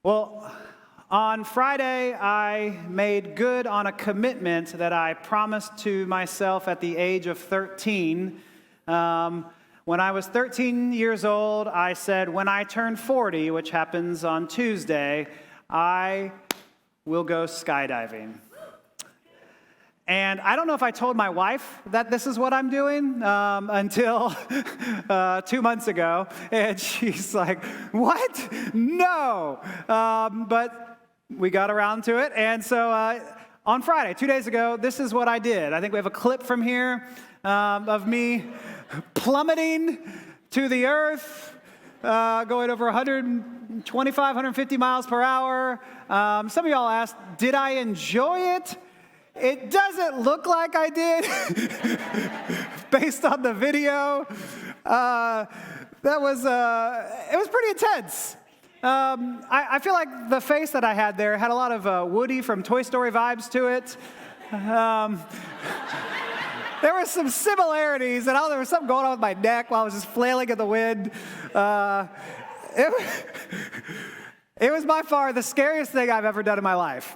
Well, on Friday, I made good on a commitment that I promised to myself at the age of 13. When I was 13 years old, I said, when I turn 40, which happens on Tuesday, I will go skydiving. And I don't know if I told my wife that this is what I'm doing until 2 months ago. And she's like, what? No. But we got around to it. And so on Friday, 2 days ago, this is what I did. I think we have a clip from here of me plummeting to the earth, going over 125, 150 miles per hour. Some of y'all asked, did I enjoy it? It doesn't look like I did, based on the video. It was pretty intense. I feel like the face that I had there had a lot of Woody from Toy Story vibes to it. There were some similarities, and there was something going on with my neck while I was just flailing in the wind. It was by far the scariest thing I've ever done in my life.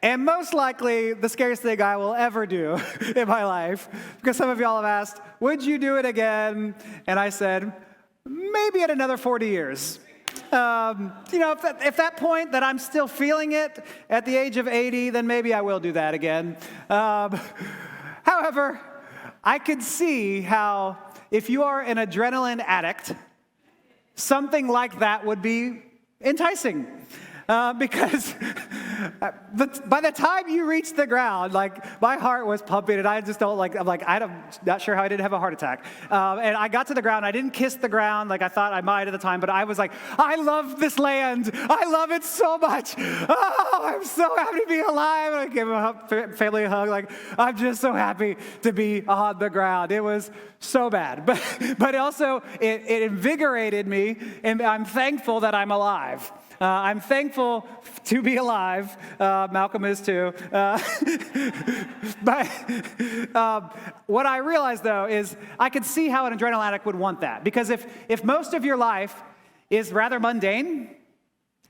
And most likely, the scariest thing I will ever do in my life. Because some of y'all have asked, would you do it again? And I said, maybe at another 40 years. If that point that I'm still feeling it at the age of 80, then maybe I will do that again. However, I could see how if you are an adrenaline addict, something like that would be enticing. Because by the time you reach the ground, like, my heart was pumping, and I just I'm not sure how I didn't have a heart attack. And I got to the ground. I didn't kiss the ground like I thought I might at the time, but I was like, I love this land. I love it so much. Oh, I'm so happy to be alive. And I gave my family a hug. Like, I'm just so happy to be on the ground. It was so bad. But also, it invigorated me, and I'm thankful that I'm alive. I'm thankful to be alive. Malcolm is too. But what I realized, though, is I could see how an adrenaline addict would want that. Because if most of your life is rather mundane,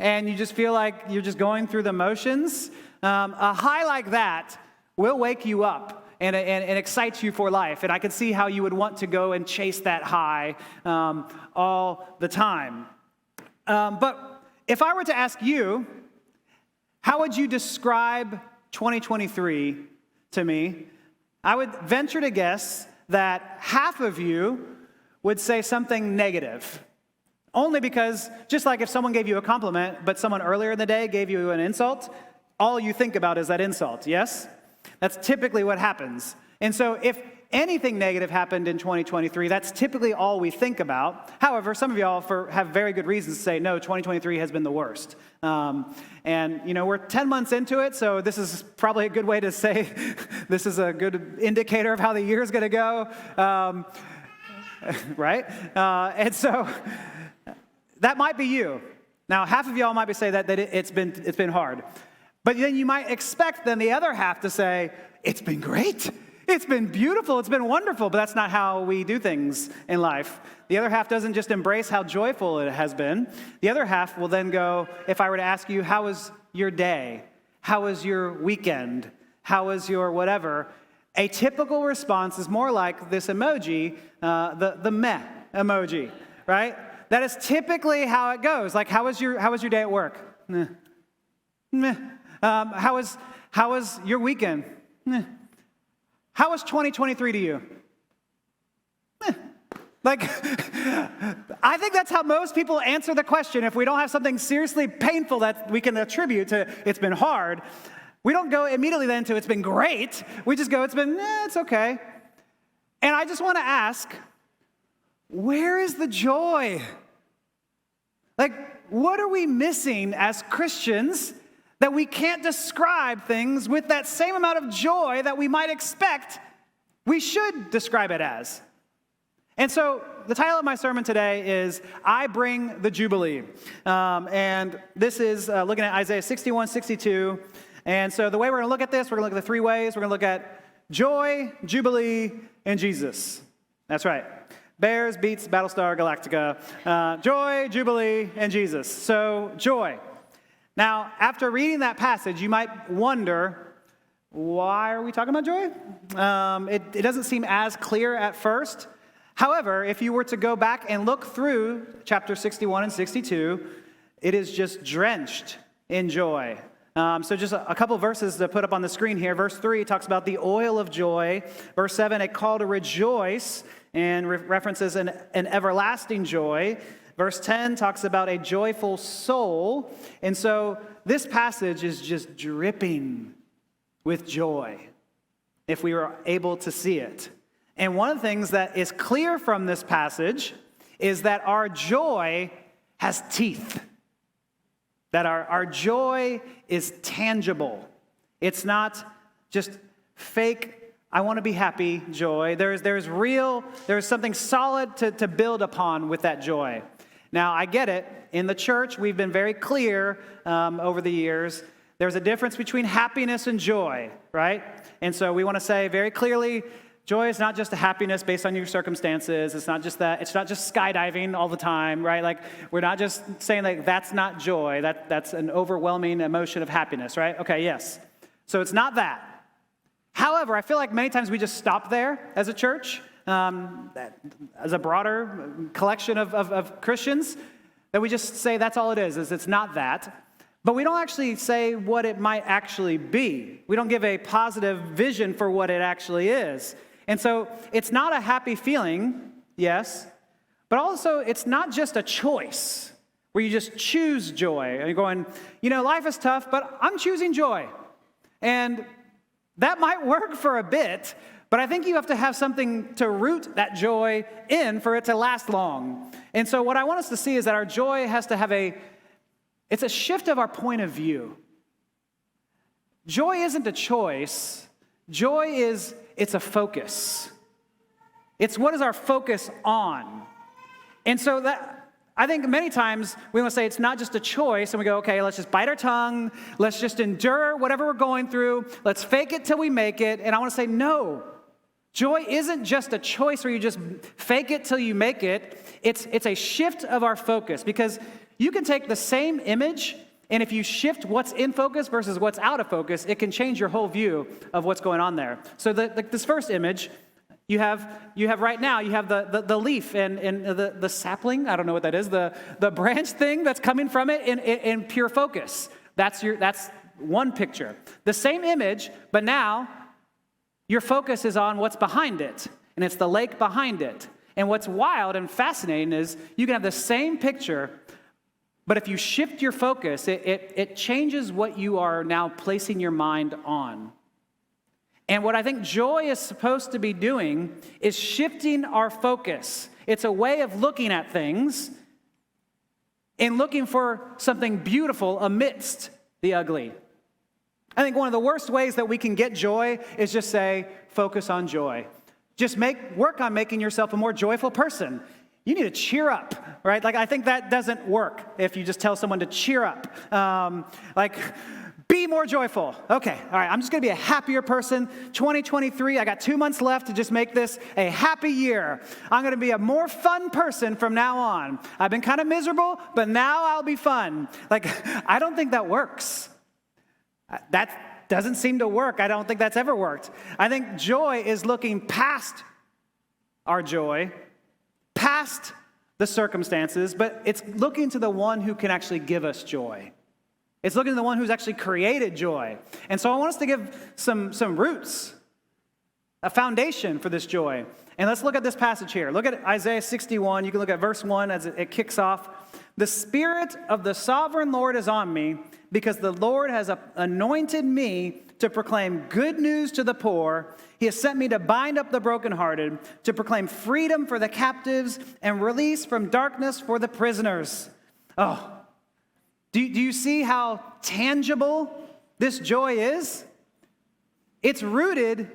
and you just feel like you're just going through the motions, a high like that will wake you up and excites you for life. And I could see how you would want to go and chase that high all the time. But if I were to ask you, how would you describe 2023 to me? I would venture to guess that half of you would say something negative. Only because, just like if someone gave you a compliment, but someone earlier in the day gave you an insult, all you think about is that insult, yes? That's typically what happens. And so if anything negative happened in 2023, that's typically all we think about. However, some of y'all have very good reasons to say, no, 2023 has been the worst. And, we're 10 months into it, so this is probably a good way to say this is a good indicator of how the year's going to go, right? And so that might be you. Now, half of y'all might be saying that it's been hard. But then you might expect then the other half to say, it's been great. It's been beautiful, it's been wonderful, but that's not how we do things in life. The other half doesn't just embrace how joyful it has been. The other half will then go, if I were to ask you, how was your day? How was your weekend? How was your whatever? A typical response is more like this emoji, the meh emoji, right? That is typically how it goes. Like, how was your day at work? Meh. Meh. How was your weekend? Meh. How was 2023 to you? I think that's how most people answer the question. If we don't have something seriously painful that we can attribute to it's been hard, we don't go immediately then to it's been great. We just go, it's okay. And I just want to ask, where is the joy? What are we missing as Christians that we can't describe things with that same amount of joy that we might expect we should describe it as? And so the title of my sermon today is, I Bring the Jubilee. And this is looking at Isaiah 61, 62. And so the way we're going to look at this, we're going to look at the three ways. We're going to look at joy, Jubilee, and Jesus. That's right. Bears beats Battlestar Galactica. Joy, Jubilee, and Jesus. So, joy. Now, after reading that passage, you might wonder, why are we talking about joy? It doesn't seem as clear at first. However, if you were to go back and look through chapter 61 and 62, it is just drenched in joy. So just a couple verses to put up on the screen here. Verse 3 talks about the oil of joy. Verse 7, a call to rejoice, and references an everlasting joy. Verse 10 talks about a joyful soul. And so this passage is just dripping with joy, if we were able to see it. And one of the things that is clear from this passage is that our joy has teeth. That our joy is tangible. It's not just fake, I want to be happy joy. There's something solid to build upon with that joy. Now, I get it. In the church, we've been very clear over the years. There's a difference between happiness and joy, right? And so we want to say very clearly, joy is not just a happiness based on your circumstances. It's not just that. It's not just skydiving all the time, right? Like, we're not just saying like that's not joy. That's an overwhelming emotion of happiness, right? Okay, yes. So it's not that. However, I feel like many times we just stop there as a church, as a broader collection of Christians, that we just say that's all it is it's not that. But we don't actually say what it might actually be. We don't give a positive vision for what it actually is. And so it's not a happy feeling, yes, but also it's not just a choice where you just choose joy. And you're going, life is tough, but I'm choosing joy. And that might work for a bit, but I think you have to have something to root that joy in for it to last long. And so what I want us to see is that our joy has to have it's a shift of our point of view. Joy isn't a choice. Joy it's a focus. It's what is our focus on. And so that I think many times we want to say it's not just a choice, and we go, okay, let's just bite our tongue. Let's just endure whatever we're going through. Let's fake it till we make it. And I want to say, no. Joy isn't just a choice where you just fake it till you make it. It's a shift of our focus, because you can take the same image, and if you shift what's in focus versus what's out of focus, it can change your whole view of what's going on there. So this first image, you have right now, you have the leaf and the sapling, I don't know what that is, the branch thing that's coming from it in pure focus. That's one picture. The same image, but now your focus is on what's behind it, and it's the lake behind it. And what's wild and fascinating is you can have the same picture, but if you shift your focus, it changes what you are now placing your mind on. And what I think joy is supposed to be doing is shifting our focus. It's a way of looking at things and looking for something beautiful amidst the ugly. I think one of the worst ways that we can get joy is just say, focus on joy. Just work on making yourself a more joyful person. You need to cheer up, right? Like, I think that doesn't work if you just tell someone to cheer up. Be more joyful. Okay, all right, I'm just going to be a happier person. 2023, I got 2 months left to just make this a happy year. I'm going to be a more fun person from now on. I've been kind of miserable, but now I'll be fun. Like, I don't think that works. That doesn't seem to work. I don't think that's ever worked. I think joy is looking past our joy, past the circumstances, but it's looking to the one who can actually give us joy. It's looking to the one who's actually created joy. And so I want us to give some roots, a foundation for this joy. And let's look at this passage here. Look at Isaiah 61. You can look at verse 1 as it kicks off. The Spirit of the sovereign Lord is on me, because the Lord has anointed me to proclaim good news to the poor. He has sent me to bind up the brokenhearted, to proclaim freedom for the captives and release from darkness for the prisoners. Oh, do you see how tangible this joy is? It's rooted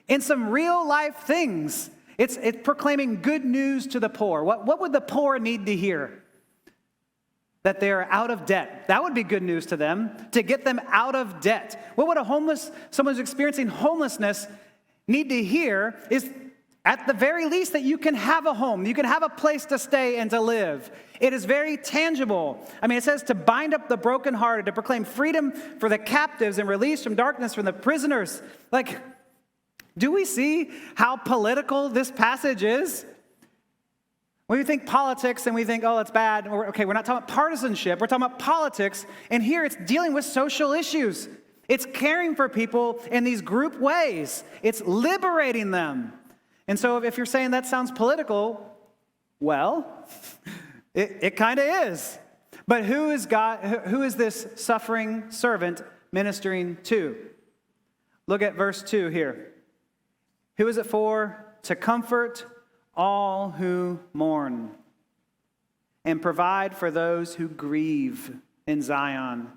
in some real life things. It's proclaiming good news to the poor. What would the poor need to hear? That they're out of debt. That would be good news to them, to get them out of debt. What would someone who's experiencing homelessness need to hear is at the very least, that you can have a home, you can have a place to stay and to live. It is very tangible. I mean, it says to bind up the brokenhearted, to proclaim freedom for the captives and release from darkness from the prisoners. Like, do we see how political this passage is? When we think politics and we think, oh, it's bad. Okay, we're not talking about partisanship. We're talking about politics. And here it's dealing with social issues. It's caring for people in these group ways. It's liberating them. And so if you're saying that sounds political, well, it kind of is. But who is God? Who is this suffering servant ministering to? Look at verse 2 here. Who is it for? To comfort all who mourn and provide for those who grieve in Zion,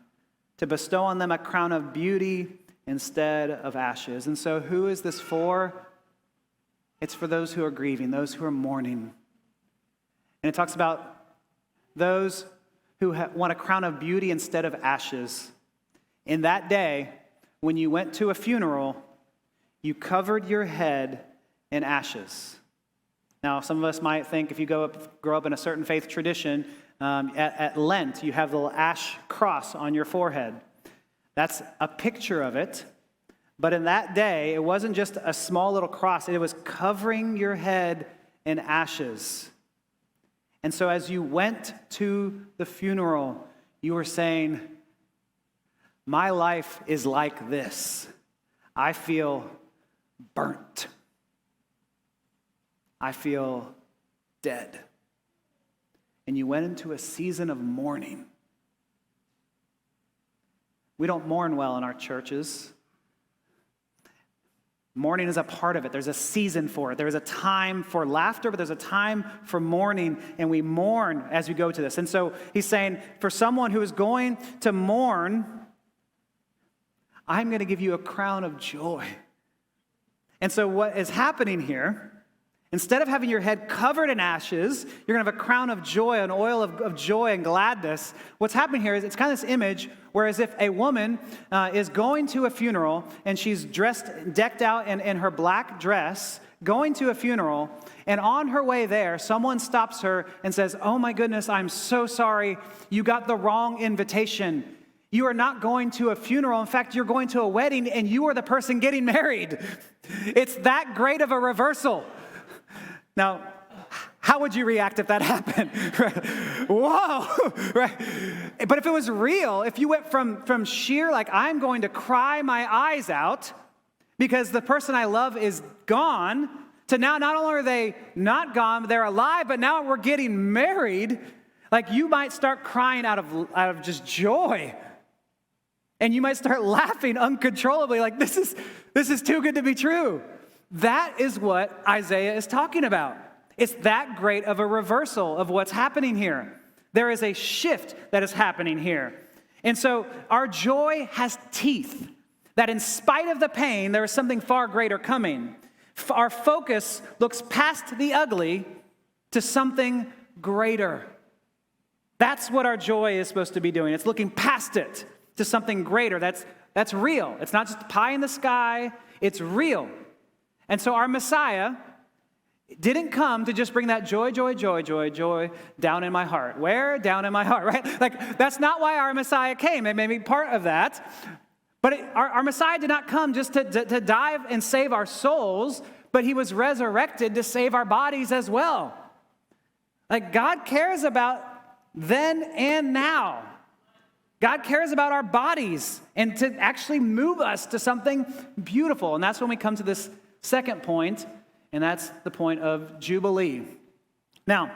to bestow on them a crown of beauty instead of ashes. And so who is this for? It's for those who are grieving, those who are mourning. And it talks about those who want a crown of beauty instead of ashes. In that day, when you went to a funeral, you covered your head in ashes. Now, some of us might think if you grow up in a certain faith tradition, at Lent, you have the little ash cross on your forehead. That's a picture of it. But in that day, it wasn't just a small little cross. It was covering your head in ashes. And so as you went to the funeral, you were saying, my life is like this. I feel burnt. I feel dead. And you went into a season of mourning. We don't mourn well in our churches. Mourning is a part of it. There's a season for it. There is a time for laughter, but there's a time for mourning, and we mourn as we go to this. And so he's saying, for someone who is going to mourn, I'm going to give you a crown of joy. And so what is happening here, instead of having your head covered in ashes, you're going to have a crown of joy, an oil of joy and gladness. What's happening here is it's kind of this image where as if a woman is going to a funeral and she's decked out in her black dress, going to a funeral, and on her way there, someone stops her and says, oh my goodness, I'm so sorry, you got the wrong invitation. You are not going to a funeral. In fact, you're going to a wedding and you are the person getting married. It's that great of a reversal. Now, how would you react if that happened? Whoa! Right? But if it was real, if you went from sheer, like, I'm going to cry my eyes out because the person I love is gone, to now not only are they not gone, but they're alive, but now we're getting married, like, you might start crying out of just joy. And you might start laughing uncontrollably, like, this is too good to be true. That is what Isaiah is talking about. It's that great of a reversal of what's happening here. There is a shift that is happening here. And so our joy has teeth, that in spite of the pain, there is something far greater coming. Our focus looks past the ugly to something greater. That's what our joy is supposed to be doing. It's looking past it to something greater. That's real. It's not just pie in the sky. It's real. And so our Messiah didn't come to just bring that joy down in my heart. Where? Down in my heart, right? Like, that's not why our Messiah came. It may be part of that. But our Messiah did not come just to die and save our souls, but he was resurrected to save our bodies as well. Like, God cares about then and now. God cares about our bodies and to actually move us to something beautiful. And that's when we come to this second point, and that's the point of Jubilee. Now,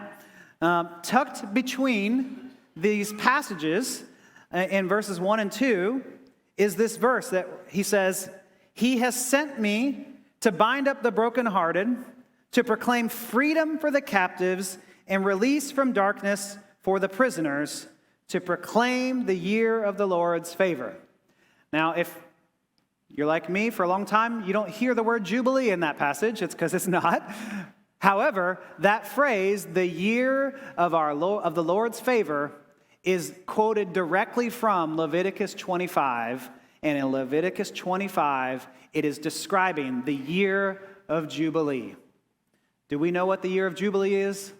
tucked between these passages in verses 1 and 2 is this verse that he says, he has sent me to bind up the brokenhearted, to proclaim freedom for the captives and release from darkness for the prisoners, to proclaim the year of the Lord's favor. Now, if you're like me for a long time, you don't hear the word Jubilee in that passage. It's because it's not. However, that phrase, the year of the Lord's favor, is quoted directly from Leviticus 25. And in Leviticus 25, it is describing the year of Jubilee. Do we know what the year of Jubilee is?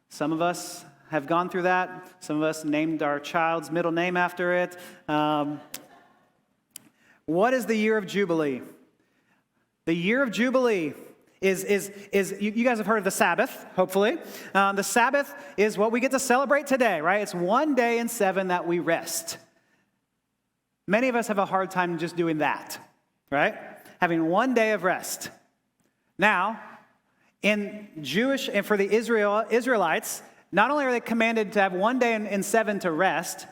Some of us have gone through that. Some of us named our child's middle name after it. What is the year of Jubilee? The year of Jubilee is you guys have heard of the Sabbath, hopefully. The Sabbath is what we get to celebrate today, right? It's 1 day in 7 that we rest. Many of us have a hard time just doing that, right? Having 1 day of rest. Now, in Jewish and for the Israelites, not only are they commanded to have 1 day in 7 to rest,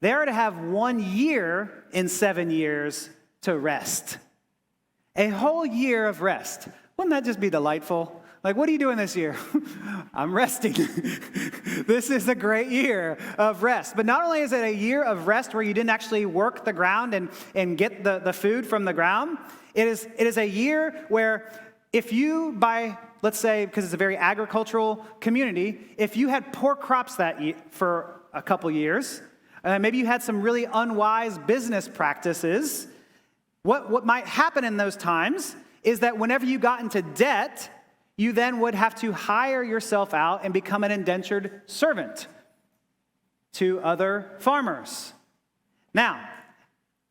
they are to have 1 year in 7 years to rest. A whole year of rest. Wouldn't that just be delightful? Like, what are you doing this year? I'm resting. This is a great year of rest. But not only is it a year of rest where you didn't actually work the ground and get the food from the ground, it is a year where if you, let's say, because it's a very agricultural community, if you had poor crops for a couple years, maybe you had some really unwise business practices, what might happen in those times is that whenever you got into debt, you then would have to hire yourself out and become an indentured servant to other farmers. Now,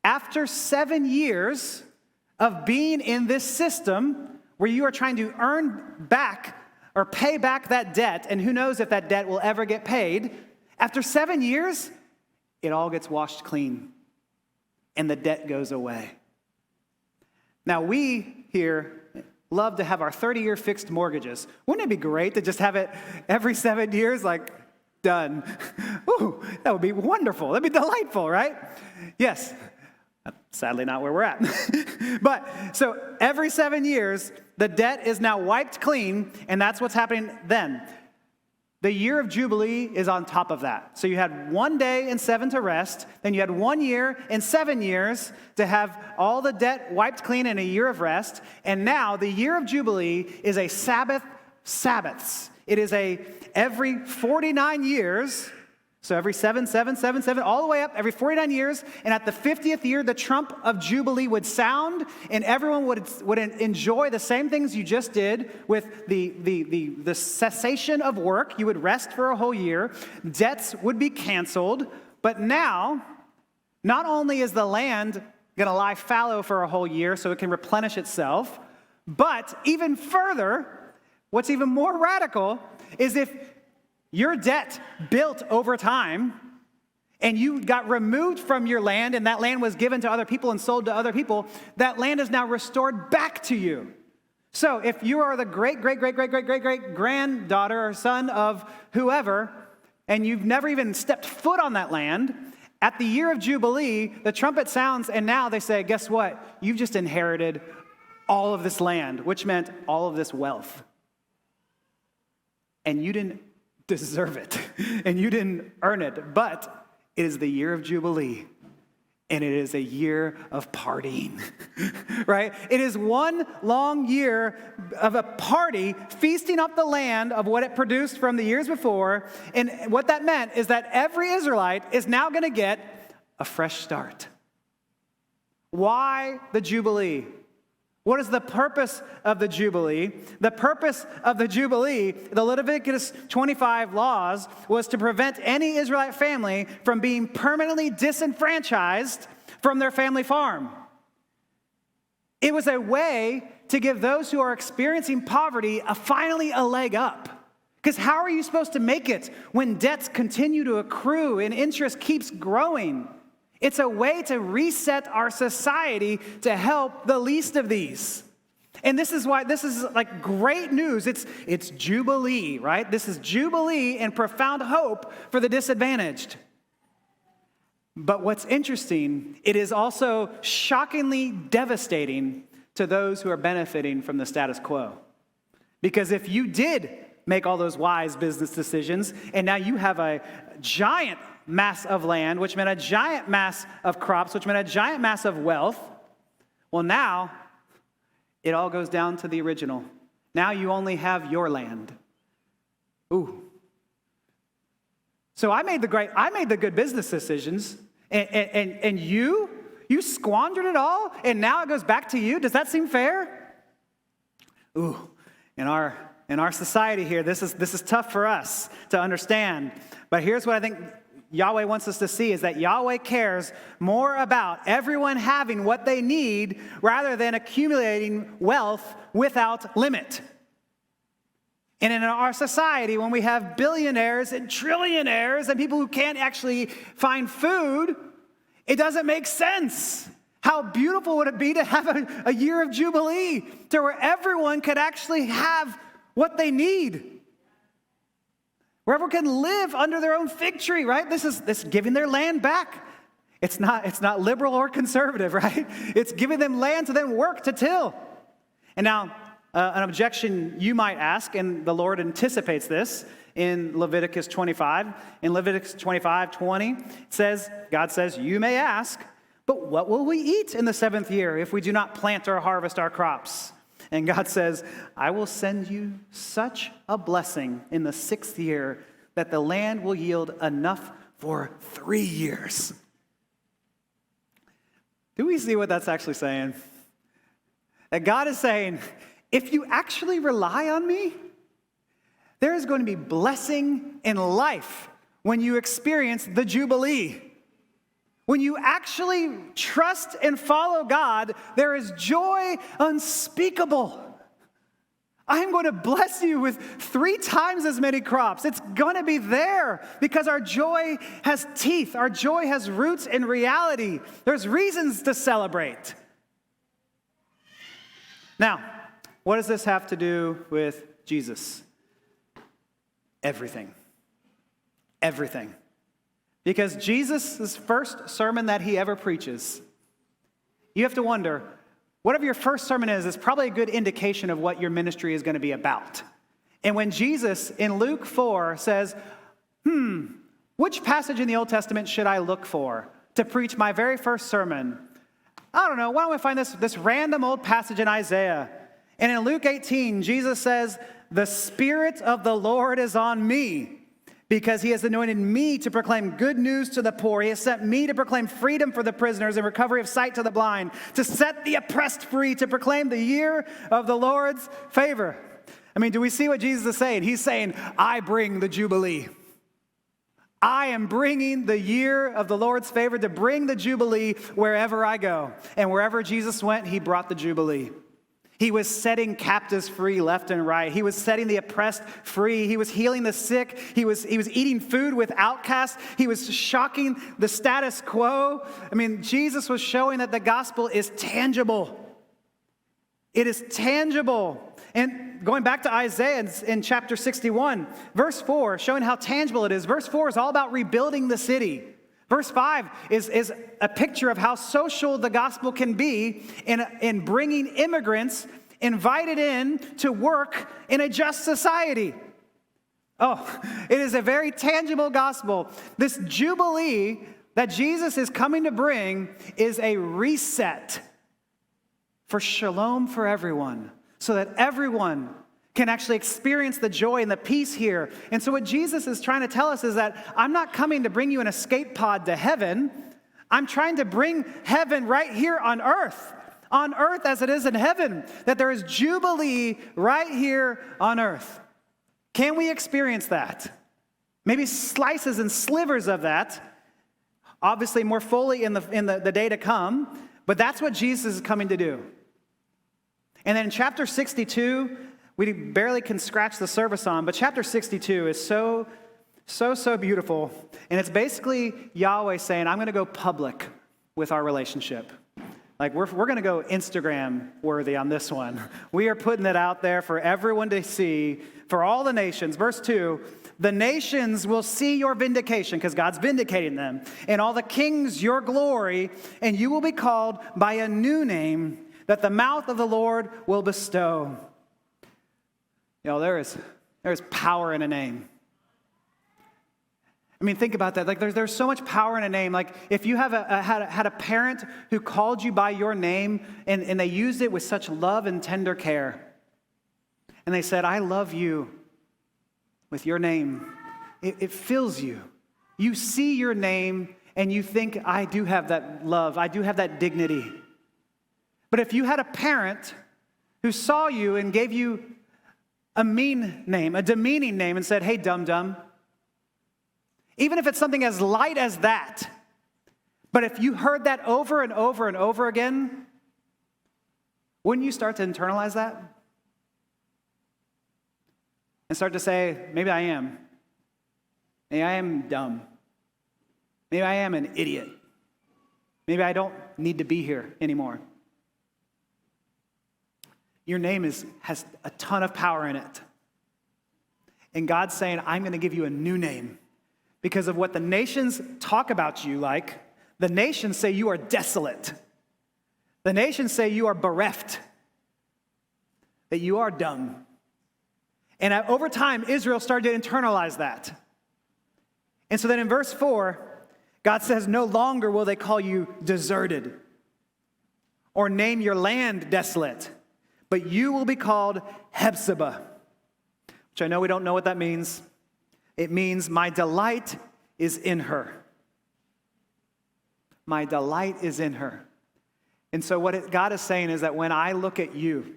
after 7 years of being in this system where you are trying to earn back or pay back that debt, and who knows if that debt will ever get paid, after 7 years, it all gets washed clean and the debt goes away. Now, we here love to have our 30-year fixed mortgages. Wouldn't it be great to just have it every 7 years, like, done? Ooh, that would be wonderful. That'd be delightful, right? Yes. Sadly, not where we're at. But, so every 7 years, the debt is now wiped clean, and that's what's happening then. The year of Jubilee is on top of that. So you had 1 day in 7 to rest, then you had 1 year in 7 years to have all the debt wiped clean in a year of rest, and now the year of Jubilee is a Sabbaths. It is every 49 years, so every 7, all the way up, every 49 years, and at the 50th year, the trump of Jubilee would sound, and everyone would enjoy the same things you just did with the cessation of work. You would rest for a whole year. Debts would be canceled, but now, not only is the land going to lie fallow for a whole year so it can replenish itself, but even further, what's even more radical is if your debt built over time, and you got removed from your land, and that land was given to other people and sold to other people, that land is now restored back to you. So if you are the great-great-great-great-great-great-granddaughter or son of whoever, and you've never even stepped foot on that land, at the year of Jubilee, the trumpet sounds, and now they say, guess what? You've just inherited all of this land, which meant all of this wealth. And you didn't deserve it, and you didn't earn it, but it is the year of Jubilee, and it is a year of partying, right? It is 1 long year of a party, feasting up the land of what it produced from the years before, and what that meant is that every Israelite is now going to get a fresh start. Why the Jubilee? What is the purpose of the Jubilee? The purpose of the Jubilee, the Leviticus 25 laws, was to prevent any Israelite family from being permanently disenfranchised from their family farm. It was a way to give those who are experiencing poverty finally a leg up. Because how are you supposed to make it when debts continue to accrue and interest keeps growing? It's a way to reset our society to help the least of these. And this is why this is like great news. It's Jubilee, right? This is Jubilee and profound hope for the disadvantaged. But what's interesting, it is also shockingly devastating to those who are benefiting from the status quo. Because if you did make all those wise business decisions, and now you have a giant mass of land, which meant a giant mass of crops, which meant a giant mass of wealth, well, now it all goes down to the original. Now you only have your land. Ooh. So I made the good business decisions, and you squandered it all, and now it goes back to you. Does that seem fair? Ooh, in our In our society here, this is tough for us to understand. But here's what I think Yahweh wants us to see, is that Yahweh cares more about everyone having what they need rather than accumulating wealth without limit. And in our society, when we have billionaires and trillionaires and people who can't actually find food, it doesn't make sense. How beautiful would it be to have a year of Jubilee to where everyone could actually have what they need? Where everyone can live under their own fig tree, right? This is giving their land back. It's not liberal or conservative, right? It's giving them land to then work to till. And now, an objection you might ask, and the Lord anticipates this in Leviticus 25. In Leviticus 25:20, God says, you may ask, but what will we eat in the 7th year if we do not plant or harvest our crops? And God says, I will send you such a blessing in the 6th year that the land will yield enough for 3 years. Do we see what that's actually saying? That God is saying, if you actually rely on me, there is going to be blessing in life when you experience the Jubilee. When you actually trust and follow God, there is joy unspeakable. I'm going to bless you with 3 times as many crops. It's going to be there because our joy has teeth. Our joy has roots in reality. There's reasons to celebrate. Now, what does this have to do with Jesus? Everything. Everything. Because Jesus' first sermon that he ever preaches, you have to wonder, whatever your first sermon is probably a good indication of what your ministry is going to be about. And when Jesus in Luke 4 says, which passage in the Old Testament should I look for to preach my very first sermon? I don't know, why don't we find this random old passage in Isaiah? And in Luke 18, Jesus says, the Spirit of the Lord is on me, because he has anointed me to proclaim good news to the poor. He has sent me to proclaim freedom for the prisoners and recovery of sight to the blind, to set the oppressed free, to proclaim the year of the Lord's favor. I mean, do we see what Jesus is saying? He's saying, I bring the Jubilee. I am bringing the year of the Lord's favor to bring the Jubilee wherever I go. And wherever Jesus went, he brought the Jubilee. He was setting captives free left and right. He was setting the oppressed free. He was healing the sick. He was eating food with outcasts. He was shocking the status quo. I mean, Jesus was showing that the gospel is tangible. It is tangible. And going back to Isaiah in chapter 61, verse 4, showing how tangible it is. Verse 4 is all about rebuilding the city. Verse 5 is a picture of how social the gospel can be in bringing immigrants invited in to work in a just society. Oh, it is a very tangible gospel. This Jubilee that Jesus is coming to bring is a reset for shalom for everyone, so that everyone can actually experience the joy and the peace here. And so what Jesus is trying to tell us is that I'm not coming to bring you an escape pod to heaven. I'm trying to bring heaven right here on earth as it is in heaven, that there is Jubilee right here on earth. Can we experience that? Maybe slices and slivers of that, obviously more fully in the day to come, but that's what Jesus is coming to do. And then in chapter 62, we barely can scratch the surface on, but chapter 62 is so beautiful. And it's basically Yahweh saying, I'm going to go public with our relationship. Like, we're going to go Instagram worthy on this one. We are putting it out there for everyone to see, for all the nations. Verse 2, the nations will see your vindication, because God's vindicating them, and all the kings your glory, and you will be called by a new name that the mouth of the Lord will bestow. You know, there is power in a name. I mean, think about that. Like, there's so much power in a name. Like, if you have had a parent who called you by your name and they used it with such love and tender care, and they said, I love you with your name, it fills you. You see your name and you think, I do have that love. I do have that dignity. But if you had a parent who saw you and gave you a mean name, a demeaning name, and said, hey, dum-dum. Even if it's something as light as that. But if you heard that over and over and over again, wouldn't you start to internalize that? And start to say, maybe I am. Maybe I am dumb. Maybe I am an idiot. Maybe I don't need to be here anymore. Your name has a ton of power in it. And God's saying, I'm going to give you a new name. Because of what the nations talk about you like, the nations say you are desolate. The nations say you are bereft. That you are dumb. And over time, Israel started to internalize that. And so then in verse 4, God says, no longer will they call you deserted or name your land desolate, but you will be called Hephzibah, which I know we don't know what that means. It means my delight is in her. My delight is in her. And so what God is saying is that when I look at you,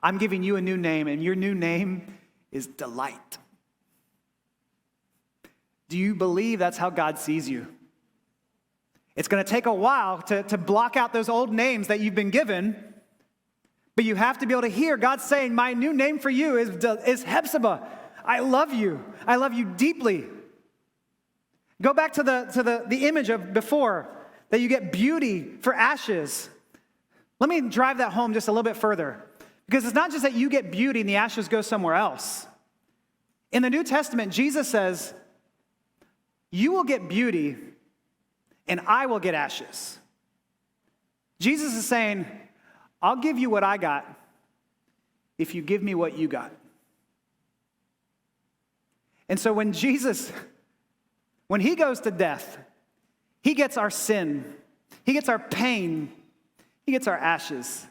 I'm giving you a new name, and your new name is delight. Do you believe that's how God sees you? It's going to take a while to block out those old names that you've been given, but you have to be able to hear God saying, my new name for you is Hephzibah. I love you. I love you deeply. Go back to the image of before, that you get beauty for ashes. Let me drive that home just a little bit further. Because it's not just that you get beauty and the ashes go somewhere else. In the New Testament, Jesus says, you will get beauty and I will get ashes. Jesus is saying, I'll give you what I got if you give me what you got. And so when he goes to death, he gets our sin, he gets our pain, he gets our ashes.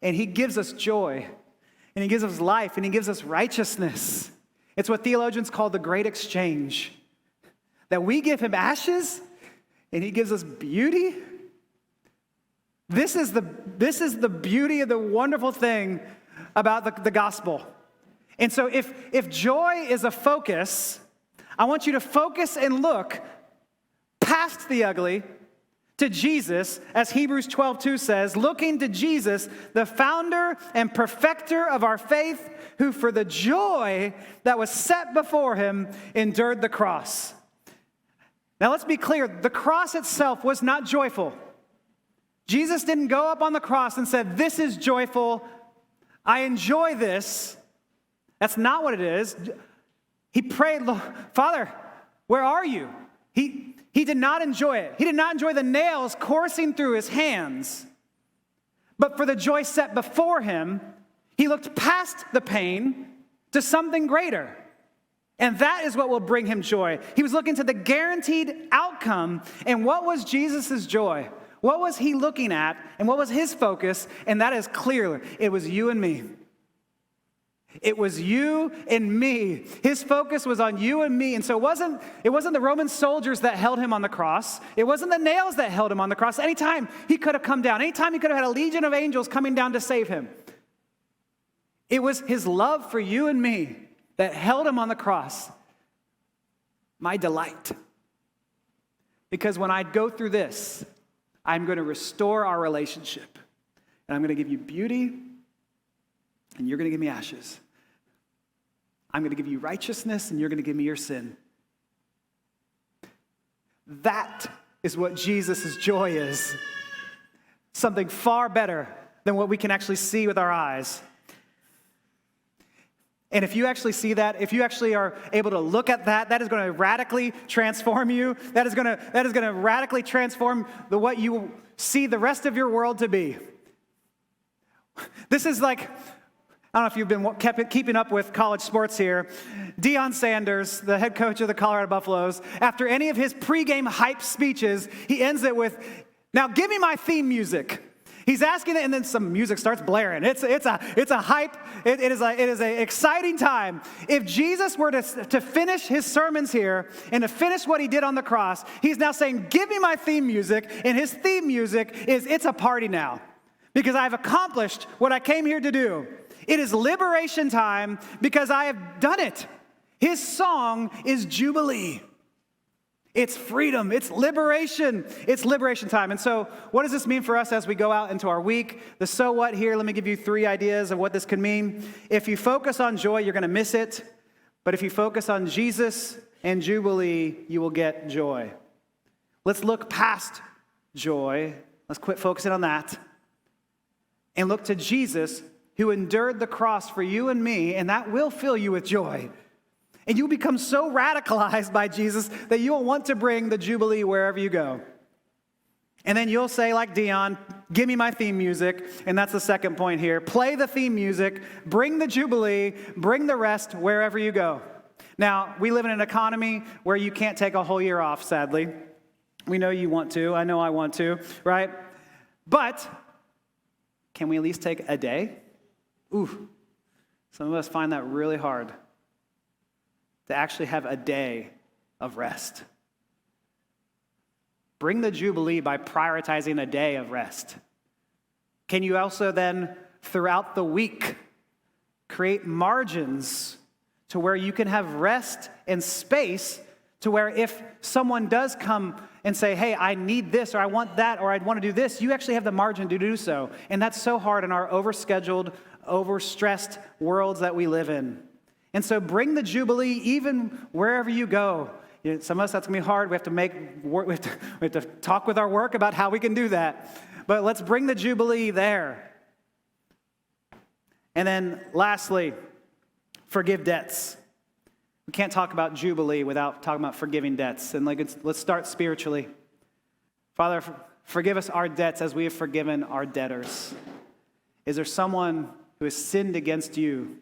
And he gives us joy, and he gives us life, and he gives us righteousness. It's what theologians call the great exchange. That we give him ashes, and he gives us beauty. This is the beauty of the wonderful thing about the gospel. And so if joy is a focus, I want you to focus and look past the ugly to Jesus, as Hebrews 12:2 says, looking to Jesus, the founder and perfecter of our faith, who for the joy that was set before him endured the cross. Now let's be clear, the cross itself was not joyful. Jesus didn't go up on the cross and said, this is joyful, I enjoy this. That's not what it is. He prayed, Father, where are you? He did not enjoy it. He did not enjoy the nails coursing through his hands. But for the joy set before him, he looked past the pain to something greater. And that is what will bring him joy. He was looking to the guaranteed outcome. And what was Jesus' joy? What was he looking at? And what was his focus? And that is clear. It was you and me. It was you and me. His focus was on you and me. And so it wasn't the Roman soldiers that held him on the cross. It wasn't the nails that held him on the cross. Anytime he could have come down, anytime he could have had a legion of angels coming down to save him. It was his love for you and me that held him on the cross. My delight. Because when I go through this, I'm going to restore our relationship. And I'm going to give you beauty, and you're going to give me ashes. I'm going to give you righteousness, and you're going to give me your sin. That is what Jesus' joy is. Something far better than what we can actually see with our eyes. And if you actually see that, if you actually are able to look at that, that is going to radically transform you. That is going to radically transform what you see the rest of your world to be. This is like, I don't know if you've been keeping up with college sports here. Deion Sanders, the head coach of the Colorado Buffaloes, after any of his pregame hype speeches, he ends it with, now give me my theme music. He's asking it, and then some music starts blaring. It's a hype. It is an exciting time. If Jesus were to finish his sermons here and to finish what he did on the cross, he's now saying, give me my theme music, and his theme music is, it's a party now. because I've accomplished what I came here to do. It is liberation time because I have done it. His song is Jubilee. It's freedom. It's liberation. It's liberation time. And so what does this mean for us as we go out into our week? The so what here, let me give you 3 ideas of what this could mean. If you focus on joy, you're going to miss it. But if you focus on Jesus and Jubilee, you will get joy. Let's look past joy. Let's quit focusing on that. And look to Jesus, who endured the cross for you and me, and that will fill you with joy. And you'll become so radicalized by Jesus that you'll want to bring the Jubilee wherever you go. And then you'll say, like Dion, give me my theme music. And that's the second point here. Play the theme music, bring the Jubilee, bring the rest wherever you go. Now, we live in an economy where you can't take a whole year off, sadly. We know you want to. I know I want to, right? But can we at least take a day? Ooh, some of us find that really hard. To actually have a day of rest. Bring the Jubilee by prioritizing a day of rest. Can you also then, throughout the week, create margins to where you can have rest and space to where if someone does come and say, hey, I need this, or I want that, or I want to do this, you actually have the margin to do so. And that's so hard in our overscheduled, overstressed worlds that we live in. And so bring the Jubilee even wherever you go. You know, some of us, that's going to be hard. We have to make work. We have to talk with our work about how we can do that. But let's bring the Jubilee there. And then lastly, forgive debts. We can't talk about Jubilee without talking about forgiving debts. And let's start spiritually. Father, forgive us our debts as we have forgiven our debtors. Is there someone who has sinned against you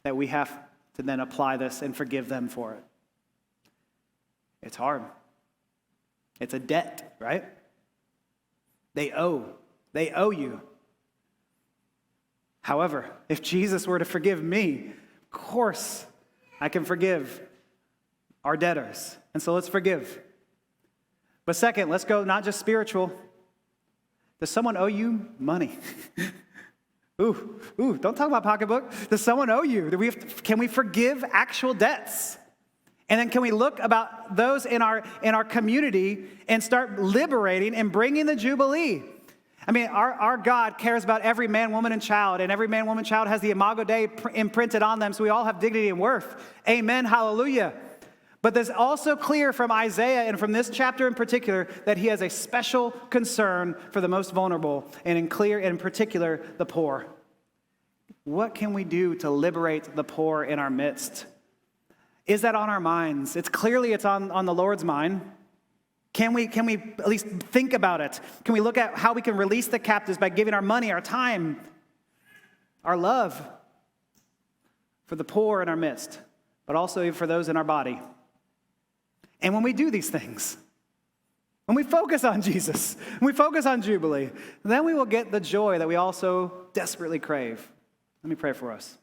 that we have to then apply this and forgive them for it? It's hard. It's a debt, right? They owe you. However, if Jesus were to forgive me, of course I can forgive our debtors. And so let's forgive. But second, let's go not just spiritual. Does someone owe you money? Ooh, don't talk about pocketbook. Does someone owe you? Can we forgive actual debts? And then can we look about those in our community and start liberating and bringing the Jubilee? I mean, our God cares about every man, woman, and child, and every man, woman, child has the Imago Dei imprinted on them, so we all have dignity and worth. Amen, hallelujah. But there's also clear from Isaiah and from this chapter in particular that he has a special concern for the most vulnerable, and in particular, the poor. What can we do to liberate the poor in our midst? Is that on our minds? It's on the Lord's mind. Can we at least think about it? Can we look at how we can release the captives by giving our money, our time, our love for the poor in our midst, but also for those in our body? And when we do these things, when we focus on Jesus, when we focus on Jubilee, then we will get the joy that we also desperately crave. Let me pray for us.